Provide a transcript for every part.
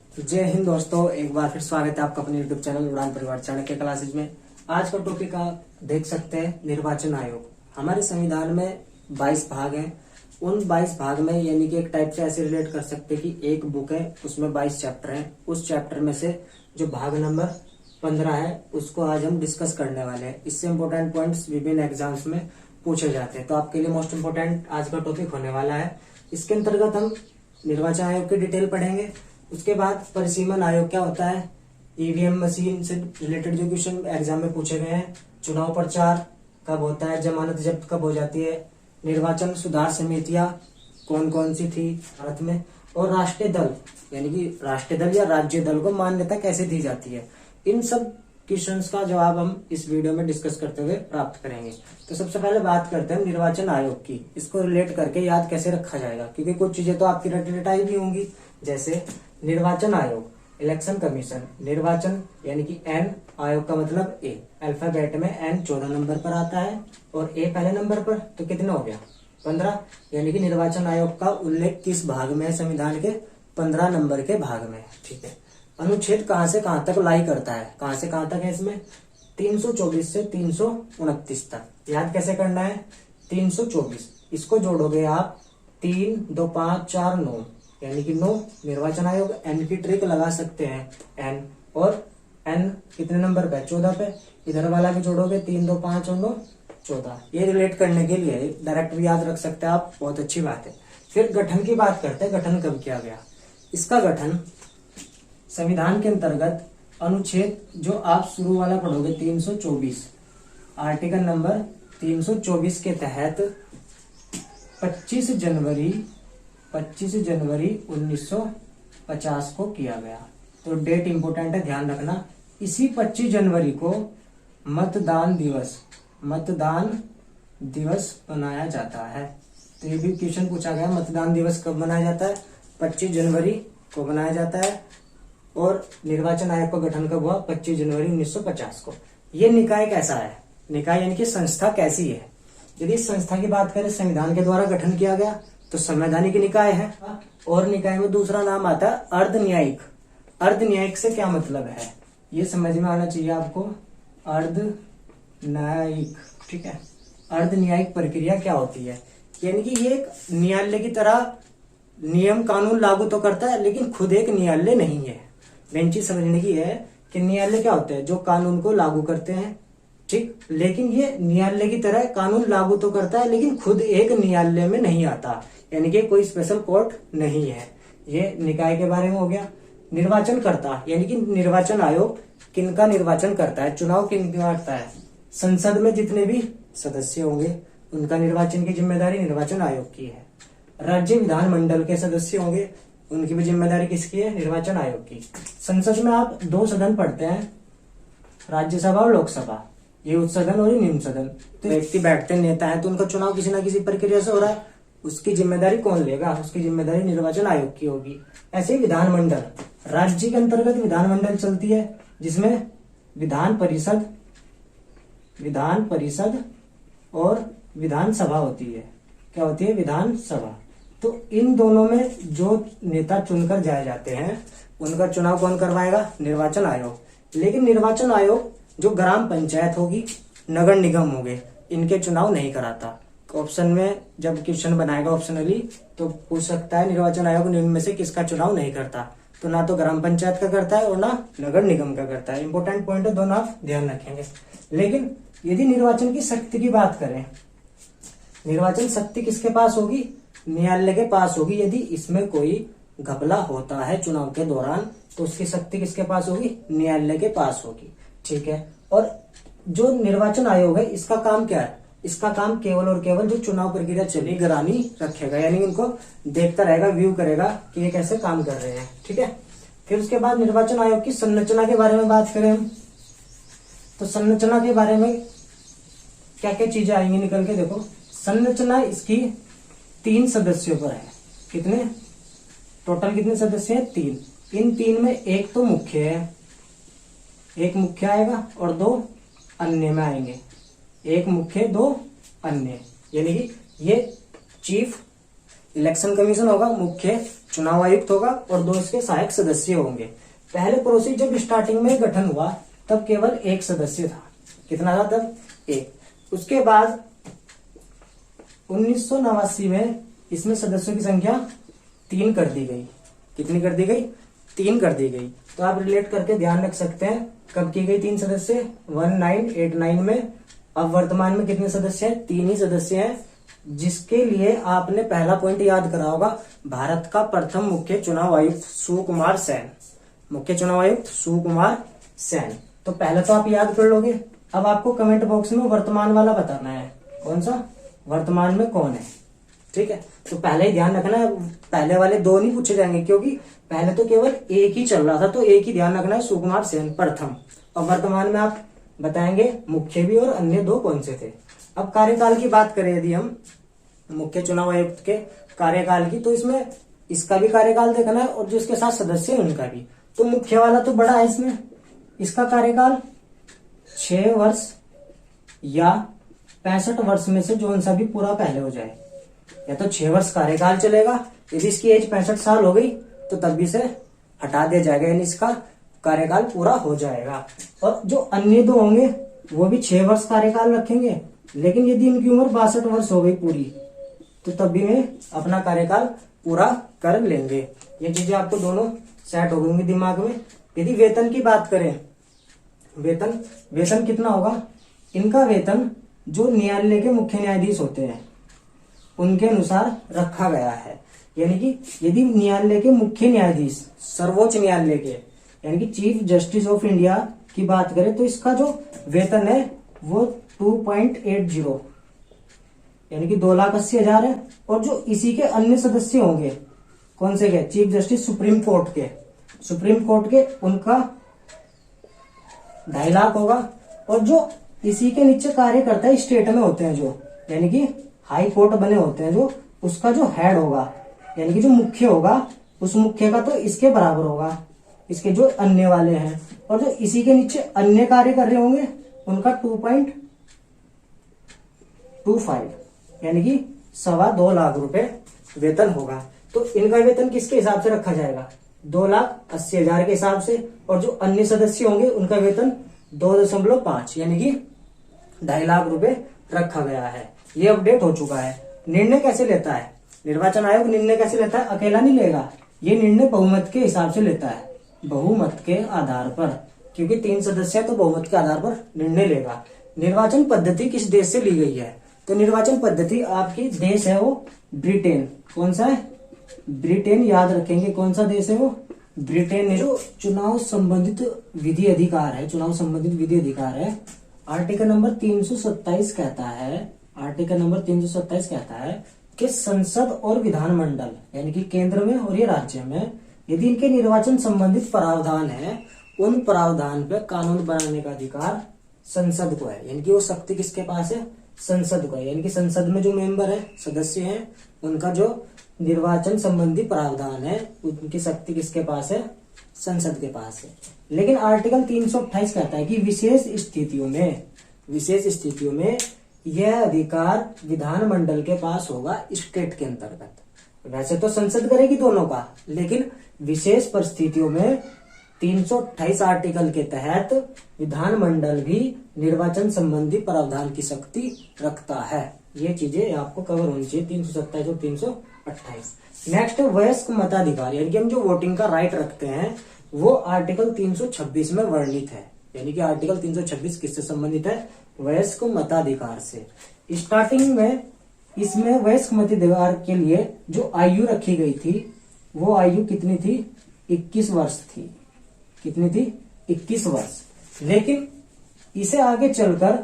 जय हिंद दोस्तों, एक बार फिर स्वागत है आपका अपने यूट्यूब चैनल उड़ान परिवार चाणक्य क्लासेज में। आज का टॉपिक आप देख सकते हैं निर्वाचन आयोग। हमारे संविधान में 22 भाग हैं। उन 22 भाग में यानी कि एक टाइप से ऐसे रिलेट कर सकते हैं कि एक बुक है, उसमें 22 चैप्टर हैं। उस चैप्टर में से जो भाग नंबर 15 है उसको आज हम डिस्कस करने वाले हैं। इससे इम्पोर्टेंट पॉइंट्स विभिन्न एग्जाम्स में पूछे जाते हैं, तो आपके लिए मोस्ट इम्पोर्टेंट आज का टॉपिक होने वाला है। इसके अंतर्गत हम निर्वाचन आयोग की डिटेल पढ़ेंगे। उसके बाद परिसीमन आयोग क्या होता है, ईवीएम मशीन से रिलेटेड जो क्वेश्चन एग्जाम में पूछे गए हैं, चुनाव प्रचार कब होता है, जमानत जब्त कब हो जाती है, निर्वाचन सुधार समितियां कौन कौन सी थी भारत में, और राष्ट्रीय दल यानी कि राष्ट्रीय दल या राज्य दल को मान्यता कैसे दी जाती है, इन सब क्वेश्चंस का जवाब हम इस वीडियो में डिस्कस करते हुए प्राप्त करेंगे। तो सबसे पहले बात करते हैं निर्वाचन आयोग की। इसको रिलेट करके याद कैसे रखा जाएगा, क्योंकि कुछ चीजें तो आपकी रटाई भी होंगी। जैसे निर्वाचन आयोग, इलेक्शन कमीशन, निर्वाचन यानी कि एन, आयोग का मतलब ए, अल्फाबेट में एन 14 नंबर पर आता है और ए पहले नंबर पर, तो कितना हो गया 15। यानी कि निर्वाचन आयोग का उल्लेख किस भाग में है, संविधान के 15 नंबर के भाग में। ठीक है। अनुच्छेद कहां से कहां तक लाई करता है, कहां से कहां तक है इसमें, 324 से 329 तक। याद कैसे करना है, 324 इसको जोड़ोगे आप 3, 2, 5, 4, 9 यानी कि 9 निर्वाचन आयोग। एन की ट्रिक लगा सकते हैं, एन, और एन कितने नंबर पे, 14 पे। इधर वाला भी जोड़ोगे 3, 2, 5 और 9, 14। ये रिलेट करने के लिए डायरेक्ट भी याद रख सकते हैं आप, बहुत अच्छी बात है। फिर गठन की बात करते हैं, गठन कब किया गया। इसका गठन संविधान के अंतर्गत अनुच्छेद जो आप शुरू वाला पढ़ोगे 324, आर्टिकल नंबर 324 के तहत 25 जनवरी 1950 को किया गया। तो डेट इंपोर्टेंट है, ध्यान रखना। इसी 25 जनवरी को मतदान दिवस बनाया जाता है। तो ये भी क्वेश्चन पूछा गया, मतदान दिवस कब मनाया जाता है, 25 जनवरी को बनाया जाता है। और निर्वाचन आयोग का गठन कब हुआ, 25 जनवरी 1950 को। ये निकाय कैसा है, निकाय यानी कि संस्था कैसी है। यदि इस संस्था की बात करें, संविधान के द्वारा गठन किया गया तो संवैधानिक निकाय है। और निकाय में दूसरा नाम आता है अर्ध न्यायिक। अर्ध न्यायिक से क्या मतलब है, ये समझ में आना चाहिए आपको। अर्ध न्यायिक, ठीक है। अर्ध न्यायिक प्रक्रिया क्या होती है, यानी कि ये एक न्यायालय की तरह नियम कानून लागू तो करता है, लेकिन खुद एक न्यायालय नहीं है। मेन चीज समझने की है कि न्यायालय क्या होते हैं, जो कानून को लागू करते हैं, ठीक। लेकिन ये न्यायालय की तरह कानून लागू तो करता है, लेकिन खुद एक न्यायालय में नहीं आता, यानी कि कोई स्पेशल कोर्ट नहीं है। ये निकाय के बारे में हो गया। निर्वाचन करता यानी कि निर्वाचन आयोग किनका निर्वाचन करता है, चुनाव किनका करता है, संसद में जितने भी सदस्य होंगे उनका निर्वाचन की जिम्मेदारी निर्वाचन आयोग की है। राज्य विधानमंडल के सदस्य होंगे, उनकी भी जिम्मेदारी किसकी है, निर्वाचन आयोग की। संसद में आप 2 सदन पढ़ते हैं, राज्यसभा और लोकसभा, ये उच्च सदन और ये निम्न सदन। तो व्यक्ति बैठते नेता है, तो उनका चुनाव किसी ना किसी प्रक्रिया से हो रहा है, उसकी जिम्मेदारी कौन लेगा, उसकी जिम्मेदारी निर्वाचन आयोग की होगी। ऐसे ही विधानमंडल, राज्य के अंतर्गत विधानमंडल चलती है, जिसमें विधान परिषद और विधानसभा होती है। क्या होती है, विधानसभा। तो इन दोनों में जो नेता चुनकर जाए जाते हैं उनका चुनाव कौन करवाएगा, निर्वाचन आयोग। लेकिन निर्वाचन आयोग जो ग्राम पंचायत होगी, नगर निगम होंगे, इनके चुनाव नहीं कराता। ऑप्शन में जब क्वेश्चन बनाएगा ऑप्शनली तो पूछ सकता है निर्वाचन आयोग निम्न में से किसका चुनाव नहीं करता। तो ना तो ग्राम पंचायत का करता है और ना नगर निगम का करता है। इंपॉर्टेंट पॉइंट है, दोनों आप ध्यान रखेंगे। लेकिन यदि निर्वाचन की शक्ति की बात करें, निर्वाचन शक्ति किसके पास होगी, न्यायालय के पास होगी। यदि इसमें कोई घपला होता है चुनाव के दौरान तो उसकी शक्ति किसके पास होगी, न्यायालय के पास होगी। ठीक है। और जो निर्वाचन आयोग है इसका काम क्या है, इसका काम केवल और केवल जो चुनाव प्रक्रिया चली निगरानी रखेगा, यानी उनको देखता रहेगा, व्यू करेगा कि ये कैसे काम कर रहे हैं। ठीक है। फिर उसके बाद निर्वाचन आयोग की संरचना के बारे में बात करें हम, तो संरचना के बारे में क्या क्या चीजें आएंगी निकल के, देखो। संरचना इसकी 3 सदस्यों पर है। कितने टोटल, कितने सदस्य हैं, 3। इन 3 में एक तो मुख्य है, एक मुख्य आएगा और 2 अन्य में आएंगे। एक मुख्य, 2 अन्य, यानी कि ये चीफ इलेक्शन कमीशन होगा, मुख्य चुनाव आयुक्त होगा और 2 इसके सहायक सदस्य होंगे। पहले प्रोसेस जब स्टार्टिंग में गठन हुआ तब केवल 1 सदस्य था। कितना था तब? 1। उसके बाद 1989 में इसमें सदस्यों की संख्या 3 कर दी गई। कितनी कर दी गई? 3 कर दी गई। तो आप रिलेट करके ध्यान रख सकते हैं कब की गई 3 सदस्य? 1989 में। अब वर्तमान में कितने सदस्य हैं? 3 ही सदस्य हैं, जिसके लिए आपने पहला पॉइंट याद करा होगा, भारत का प्रथम मुख्य चुनाव आयुक्त सुकुमार सेन। मुख्य चुनाव आयुक्त सुकुमार सेन। तो पहले तो आप याद कर लोगे। अब आपको कमेंट बॉक्स में वर्तमान वाला बताना है। कौन सा? वर्तमान में कौन है? ठीक है, तो पहले ही ध्यान रखना है, पहले वाले 2 नहीं पूछे जाएंगे क्योंकि पहले तो केवल 1 ही चल रहा था, तो 1 ही ध्यान रखना है, सुकुमार सेन प्रथम। और वर्तमान में आप बताएंगे मुख्य भी और अन्य 2 कौन से थे। अब कार्यकाल की बात करें यदि हम मुख्य चुनाव आयुक्त के कार्यकाल की, तो इसमें इसका भी कार्यकाल देखना है और जो इसके साथ सदस्य हैं उनका भी। तो मुख्य वाला तो बड़ा है, इसमें इसका कार्यकाल 6 वर्ष या 65 वर्ष में से जो सा भी पूरा पहले हो जाए। या तो 6 वर्ष कार्यकाल चलेगा, यदि इसकी एज 65 साल हो गई तो तब भी से हटा दिया जाएगा, यानी इसका कार्यकाल पूरा हो जाएगा। और जो अन्य 2 होंगे वो भी 6 वर्ष कार्यकाल रखेंगे, लेकिन यदि इनकी उम्र 62 वर्ष हो गई पूरी तो तब भी में अपना कार्यकाल पूरा कर लेंगे। ये चीजें आपको दोनों सेट हो गई दिमाग में। यदि वेतन की बात करें, वेतन कितना होगा? इनका वेतन जो न्यायालय के मुख्य न्यायाधीश होते हैं उनके अनुसार रखा गया है। यानी कि यदि न्यायालय के मुख्य न्यायाधीश, सर्वोच्च न्यायालय के यानी कि चीफ जस्टिस ऑफ इंडिया की बात करें तो इसका जो वेतन है वो 2.80 यानी कि 2,80,000 है। और जो इसी के अन्य सदस्य होंगे, कौन से के? चीफ जस्टिस सुप्रीम कोर्ट के उनका 2.5 लाख होगा। और जो इसी के नीचे कार्य करता है स्टेट में होते हैं जो, यानी कि हाई कोर्ट बने होते हैं जो, उसका जो हेड होगा यानी कि जो मुख्य होगा, उस मुख्य का तो इसके बराबर होगा, इसके जो अन्य वाले हैं। और जो इसी के नीचे अन्य कार्य कर रहे होंगे उनका 2.25 यानी कि 2.25 लाख रुपए वेतन होगा। तो इनका वेतन किसके हिसाब से रखा जाएगा? 2,80,000 के हिसाब से। और जो अन्य सदस्य होंगे उनका वेतन 2.5 यानी कि 2.5 लाख रुपए रखा गया है। ये अपडेट हो चुका है। निर्णय कैसे लेता है निर्वाचन आयोग? निर्णय कैसे लेता है? अकेला नहीं लेगा, ये निर्णय बहुमत के हिसाब से लेता है, बहुमत के आधार पर, क्योंकि 3 सदस्य तो बहुमत के आधार पर निर्णय लेगा। निर्वाचन पद्धति किस देश से ली गई है? तो निर्वाचन पद्धति आपकी देश है वो ब्रिटेन। कौन सा है? ब्रिटेन। याद रखेंगे कौन सा देश है वो? ब्रिटेन। जो चुनाव संबंधित विधि अधिकार है, आर्टिकल नंबर 327 कहता है कि संसद और विधानमंडल यानी कि केंद्र में और ये राज्य में यदि इनके निर्वाचन संबंधित प्रावधान है, उन प्रावधान पे कानून बनाने का अधिकार संसद को है। यानी कि वो शक्ति किसके पास है? संसद को है। यानी कि संसद में जो मेंबर है, सदस्य हैं, उनका जो निर्वाचन संबंधी प्रावधान है उनकी शक्ति किसके पास है? संसद के पास है। लेकिन आर्टिकल 328 कहता है कि विशेष स्थितियों में यह अधिकार विधानमंडल के पास होगा स्टेट के अंतर्गत। वैसे तो संसद करेगी दोनों का, लेकिन विशेष परिस्थितियों में 328 आर्टिकल के तहत विधानमंडल भी निर्वाचन संबंधी प्रावधान की शक्ति रखता है। ये चीजें आपको कवर होनी चाहिए 327 और 328। नेक्स्ट, वयस्क मताधिकार यानी कि हम जो वोटिंग का राइट रखते हैं वो आर्टिकल 326 में वर्णित है। यानी कि आर्टिकल 326 किससे संबंधित है? वयस्क मताधिकार से। स्टार्टिंग में इसमें वयस्क मताधिकार के लिए जो आयु रखी गई थी वो आयु कितनी थी? 21 वर्ष थी। कितनी थी? 21 वर्ष। लेकिन इसे आगे चलकर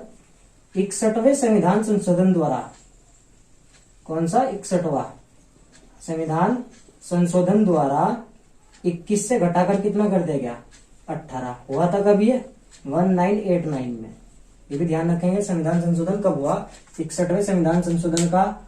61वें संविधान संशोधन द्वारा, कौन सा? 61वां संविधान संशोधन द्वारा 21 से घटाकर कितना कर दिया गया? 18। हुआ था कभी? 1989 में। ये भी ध्यान रखेंगे संविधान संशोधन कब हुआ? 61वें संविधान संशोधन का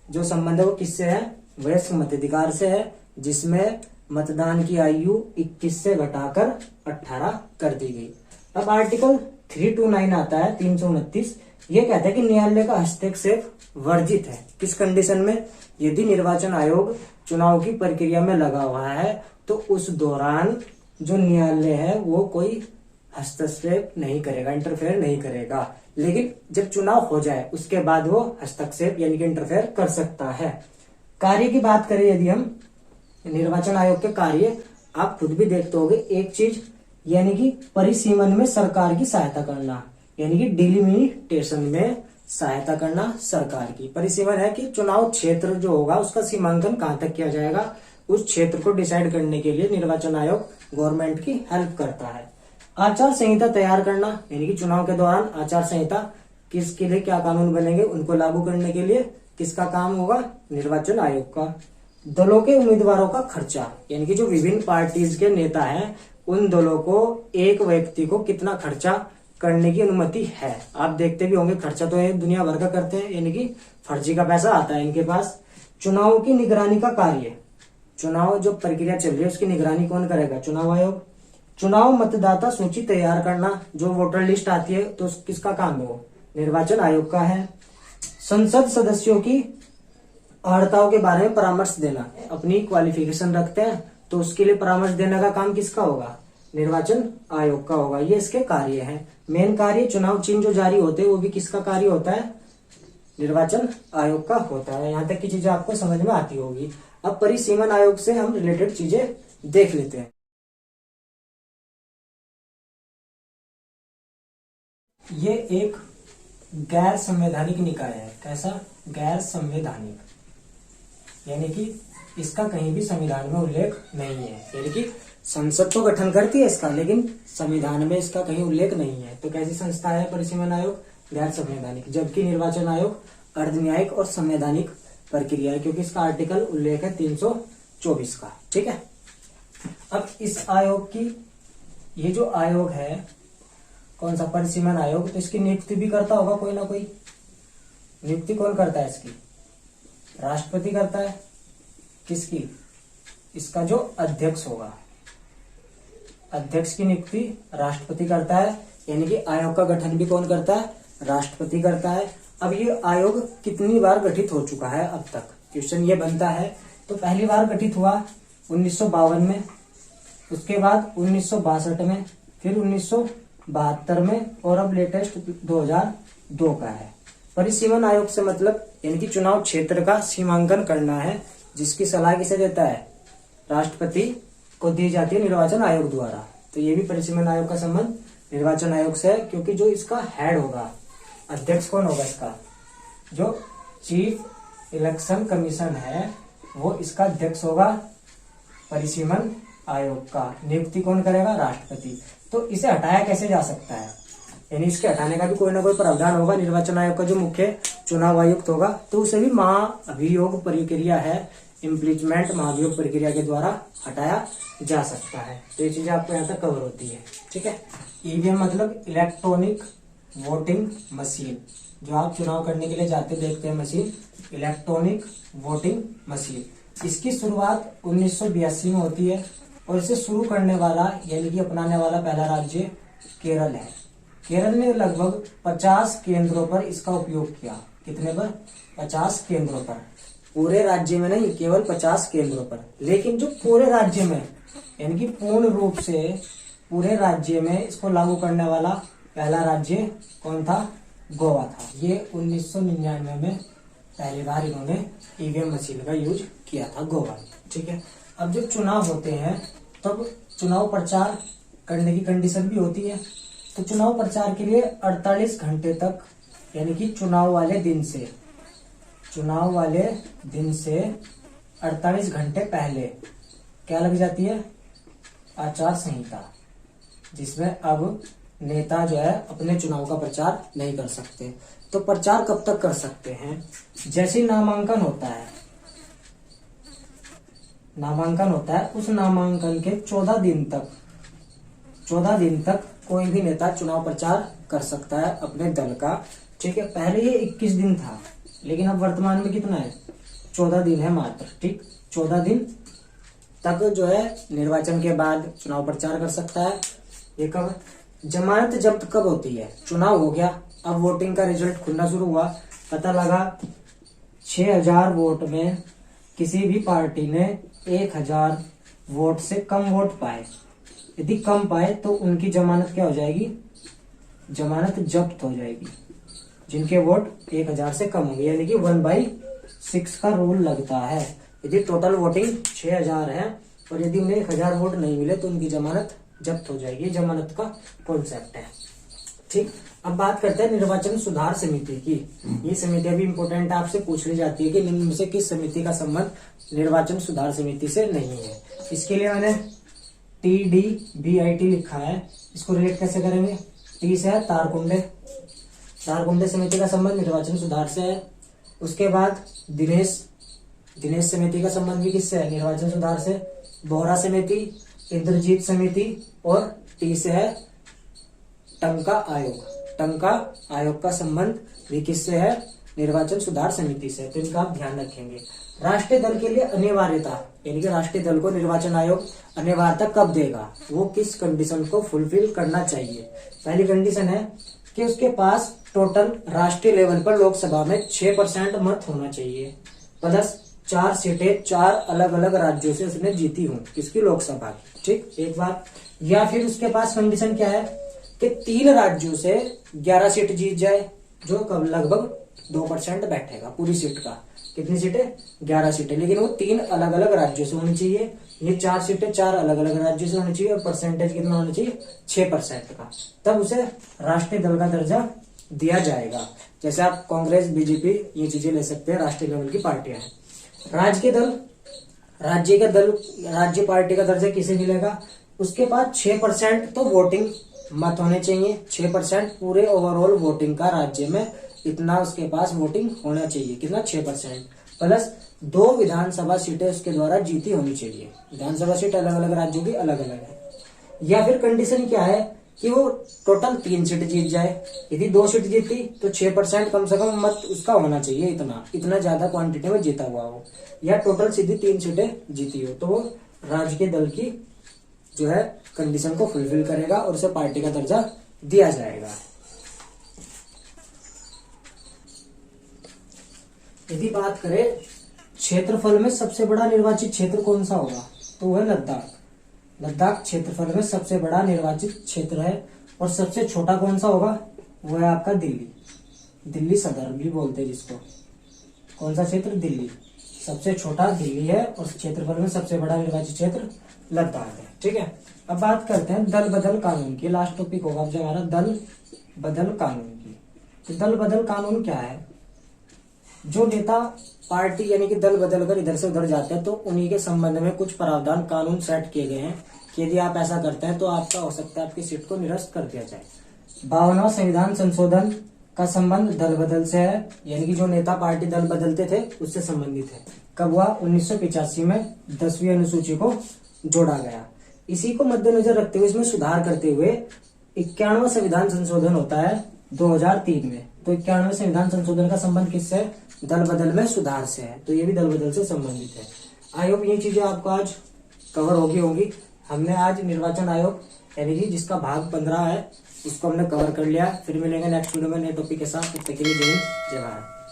जो संबंध है वो किससे है? वयस्क मताधिकार से है, जिसमें मतदान की आयु 21 से घटाकर 18 कर दी गई। अब आर्टिकल 329 आता है 329। ये कहता है कि न्यायालय का हस्तक्षेप वर्जित है। किस कंडीशन में? यदि निर्वाचन आयोग चुनाव की प्रक्रिया में लगा हुआ है तो उस दौरान जो न्यायालय है वो कोई हस्तक्षेप नहीं करेगा, इंटरफेयर नहीं करेगा। लेकिन जब चुनाव हो जाए उसके बाद वो हस्तक्षेप यानी कि इंटरफेयर कर सकता है। कार्य की बात करें यदि हम निर्वाचन आयोग के कार्य, आप खुद भी देखते होंगे एक चीज, यानी कि परिसीमन में सरकार की सहायता करना, यानी कि डिलिमिटेशन में सहायता करना सरकार की। परिसीमन है कि चुनाव क्षेत्र जो होगा उसका सीमांकन कहां तक किया जाएगा, उस क्षेत्र को डिसाइड करने के लिए निर्वाचन आयोग गवर्नमेंट की हेल्प करता है। आचार संहिता तैयार करना, यानी कि चुनाव के दौरान आचार संहिता किसके लिए क्या कानून बनेंगे उनको लागू करने के लिए किसका काम होगा? निर्वाचन आयोग का। दलों के उम्मीदवारों का खर्चा, यानी कि जो विभिन्न पार्टीज के नेता हैं उन दलों को एक व्यक्ति को कितना खर्चा करने की अनुमति है। आप देखते भी होंगे खर्चा तो ये दुनिया भर का करते हैं, यानी कि फर्जी का पैसा आता है इनके पास। चुनाव की निगरानी का कार्य, चुनाव जो प्रक्रिया चल रही है उसकी निगरानी कौन करेगा? चुनाव आयोग। चुनाव मतदाता सूची तैयार करना, जो वोटर लिस्ट आती है तो किसका काम है? वो निर्वाचन आयोग का है। संसद सदस्यों की अर्हताओं के बारे में परामर्श देना, अपनी क्वालिफिकेशन रखते हैं तो उसके लिए परामर्श देने का काम किसका होगा? निर्वाचन आयोग का होगा। ये इसके कार्य हैं। मेन कार्य चुनाव चिन्ह जो जारी होते हैं वो भी किसका कार्य होता है? निर्वाचन आयोग का होता है। यहाँ तक की चीजें आपको समझ में आती होगी। अब परिसीमन आयोग से हम रिलेटेड चीजें देख लेते हैं। ये एक गैर संवैधानिक निकाय है। कैसा? गैर संवैधानिक, यानी कि इसका कहीं भी संविधान में उल्लेख नहीं है। यानी कि संसद तो गठन करती है इसका, लेकिन संविधान में इसका कहीं उल्लेख नहीं है। तो कैसी संस्था है परिसीमन आयोग? गैर संवैधानिक। जबकि निर्वाचन आयोग अर्धन्यायिक और संवैधानिक प्रक्रिया है, क्योंकि इसका आर्टिकल उल्लेख है 324 का। ठीक है। अब इस आयोग की, ये जो आयोग है कौन सा? परिसीमन आयोग, तो इसकी नियुक्ति भी करता होगा कोई ना कोई। नियुक्ति कौन करता है इसकी? राष्ट्रपति करता है। किसकी? इसका जो अध्यक्ष होगा, अध्यक्ष की नियुक्ति राष्ट्रपति करता है। यानी कि आयोग का गठन भी कौन करता है? राष्ट्रपति करता है। अब ये आयोग कितनी बार गठित हो चुका है अब तक? क्वेश्चन ये बनता है। तो पहली बार गठित हुआ 1952 में, उसके बाद 1962 में, फिर 1972 में, और अब लेटेस्ट 2002 का है। परिसीमन आयोग से मतलब यानी कि चुनाव क्षेत्र का सीमांकन करना है, जिसकी सलाह किसे देता है? राष्ट्रपति को दी जाती है निर्वाचन आयोग द्वारा। तो ये भी परिसीमन आयोग का संबंध निर्वाचन आयोग से है, क्योंकि जो इसका हेड होगा, अध्यक्ष कौन होगा इसका? जो चीफ इलेक्शन कमीशन है वो इसका अध्यक्ष होगा परिसीमन आयोग का। नियुक्ति कौन करेगा? राष्ट्रपति। तो इसे हटाया कैसे जा सकता है? यानी इसके हटाने का भी कोई ना कोई प्रावधान होगा। निर्वाचन आयोग का जो मुख्य चुनाव आयुक्त होगा तो उसे भी महाभियोग प्रक्रिया है, इम्पीचमेंट महाभियोग प्रक्रिया के द्वारा हटाया जा सकता है। तो ये चीजें आपको यहाँ तक कवर होती है। ठीक है। ईवीएम मतलब इलेक्ट्रॉनिक वोटिंग मशीन, जो आप चुनाव करने के लिए जाते देखते हैं मशीन, इलेक्ट्रॉनिक वोटिंग मशीन। इसकी शुरुआत 1982 में होती है और इसे शुरू करने वाला यानी कि अपनाने वाला पहला राज्य केरल है। केरल ने लगभग 50 केंद्रों पर इसका उपयोग किया। कितने पर? 50 केंद्रों पर। पूरे राज्य में नहीं, केवल 50 केंद्रों पर। लेकिन जो पूरे राज्य में यानी कि पूर्ण रूप से पूरे राज्य में इसको लागू करने वाला पहला राज्य कौन था? गोवा था। ये 1999 में पहली बार इन्होंने ईवीएम मशीन का यूज किया था गोवा में। ठीक है। अब जब चुनाव होते हैं तब चुनाव प्रचार करने की कंडीशन भी होती है। तो चुनाव प्रचार के लिए 48 घंटे तक यानी कि चुनाव वाले दिन से 48 घंटे पहले क्या लग जाती है? आचार संहिता, जिसमें अब नेता जो है अपने चुनाव का प्रचार नहीं कर सकते। तो प्रचार कब तक कर सकते हैं? जैसे नामांकन होता है उस नामांकन के 14 दिन तक कोई भी नेता चुनाव प्रचार कर सकता है अपने दल का। ठीक है। पहले ये 21 दिन था, लेकिन अब वर्तमान में कितना है? 14 दिन है मात्र। ठीक, 14 दिन तक जो है निर्वाचन के बाद चुनाव प्रचार कर सकता है। ये कब? जमानत जब्त कब होती है? चुनाव हो गया, अब वोटिंग का रिजल्ट खुलना शुरू हुआ, पता लगा 6000 वोट में किसी भी पार्टी ने 1000 वोट से कम वोट पाए। यदि कम पाए तो उनकी जमानत क्या हो जाएगी, जमानत जब्त हो जाएगी, जिनके वोट 1000 से कम होंगे, यानी कि 1/6 का रूल लगता है। यदि टोटल वोटिंग 6000 है और यदि उन्हें 1000 वोट नहीं मिले तो उनकी जमानत जब्त हो जाएगी। जमानत का कॉन्सेप्ट है। ठीक, अब बात करते हैं निर्वाचन सुधार समिति की। ये समिति भी इंपोर्टेंट आपसे पूछ ली जाती है कि निम्न में से किस समिति का संबंध निर्वाचन सुधार समिति से नहीं है। इसके लिए मैंने TDBIT लिखा है। इसको रिलेट कैसे करेंगे, टी से है तारकुंडे, तारकुंडे समिति का संबंध निर्वाचन सुधार से है। उसके बाद दिनेश समिति का संबंध भी किससे है, निर्वाचन सुधार से। बोहरा समिति, इंद्रजीत समिति और टी से है टंका आयोग। टंका आयोग का संबंध भी किससे है, निर्वाचन सुधार समिति से। तो इनका आप ध्यान रखेंगे। राष्ट्रीय दल के लिए अनिवार्यता, यानी कि राष्ट्रीय दल को निर्वाचन आयोग अनिवार्यता कब देगा, वो किस कंडीशन को फुलफिल करना चाहिए। पहली कंडीशन है कि उसके पास टोटल राष्ट्रीय लेवल पर लोकसभा में 6% मत होना चाहिए, प्लस 4 सीटें 4 अलग अलग राज्यों से उसने जीती हूँ, किसकी, लोकसभा की। ठीक, एक बात। या फिर उसके पास कंडीशन क्या है कि 3 राज्यों से 11 सीट जीत जाए, जो कब लगभग 2% बैठेगा पूरी सीट का। कितनी सीटें, 11 सीटें, लेकिन वो 3 अलग अलग राज्यों से होनी चाहिए। ये 4 सीटें 4 अलग अलग राज्यों से होनी चाहिए और परसेंटेज कितना होना चाहिए, 6% का। तब उसे राष्ट्रीय दल का दर्जा दिया जाएगा। जैसे आप कांग्रेस, बीजेपी ये चीजें ले सकते हैं, राष्ट्रीय लेवल की पार्टियां हैं। राज्य पार्टी का दर्जा किसे मिलेगा, उसके पास 6% तो वोटिंग मत होने चाहिए। 6% पूरे ओवरऑल वोटिंग का राज्य में इतना उसके पास वोटिंग होना चाहिए, कितना, 6%, प्लस 2 विधानसभा सीटें उसके द्वारा जीती होनी चाहिए। विधानसभा सीट अलग अलग राज्यों की अलग अलग है। या फिर कंडीशन क्या है कि वो टोटल 3 सीट जीत जाए। यदि 2 सीट जीती तो 6% कम से कम मत उसका होना चाहिए, इतना ज्यादा क्वांटिटी में जीता हुआ हो, या टोटल सीधी 3 सीटें जीती हो, तो वो राजकीय दल की जो है कंडीशन को फुलफिल करेगा और उसे पार्टी का दर्जा दिया जाएगा। यदि बात करें क्षेत्रफल में सबसे बड़ा निर्वाचित क्षेत्र कौन सा होगा, तो वह लद्दाख। लद्दाख क्षेत्रफल में सबसे बड़ा निर्वाचित क्षेत्र है। और सबसे छोटा कौन सा होगा, वो है आपका दिल्ली सदर भी बोलते हैं जिसको। कौन सा क्षेत्र, दिल्ली। सबसे छोटा दिल्ली है और क्षेत्रफल में सबसे बड़ा निर्वाचित क्षेत्र लद्दाख है। ठीक है, अब बात करते हैं दल बदल कानून की। लास्ट टॉपिक होगा जो हमारा दल बदल कानून की। तो दल बदल कानून क्या है, जो नेता पार्टी यानी कि दल बदल कर इधर से उधर जाते हैं तो उन्हीं के संबंध में कुछ प्रावधान कानून सेट किए गए हैं कि यदि आप ऐसा करते हैं तो आपका हो सकता है आपकी सीट को निरस्त कर दिया जाए। 52वां संविधान संशोधन का संबंध दल बदल से है, यानी कि जो नेता पार्टी दल बदलते थे उससे संबंधित है। कब हुआ, 1985 में 10वीं अनुसूची को जोड़ा गया। इसी को मद्देनजर रखते हुए इसमें सुधार करते हुए 91वां संविधान संशोधन होता है 2003 में। तो 91वें संविधान संशोधन का संबंध किससे है, दल बदल में सुधार से है। तो ये भी दल बदल से संबंधित है। आई होप ये चीजें आपको आज कवर होगी। हमने आज निर्वाचन आयोग यानी कि जिसका भाग 15 है उसको हमने कवर कर लिया। फिर मिलेंगे नेक्स्ट वीडियो में नए टॉपिक के साथ। तब तक के लिए जय हिंद, जय भारत।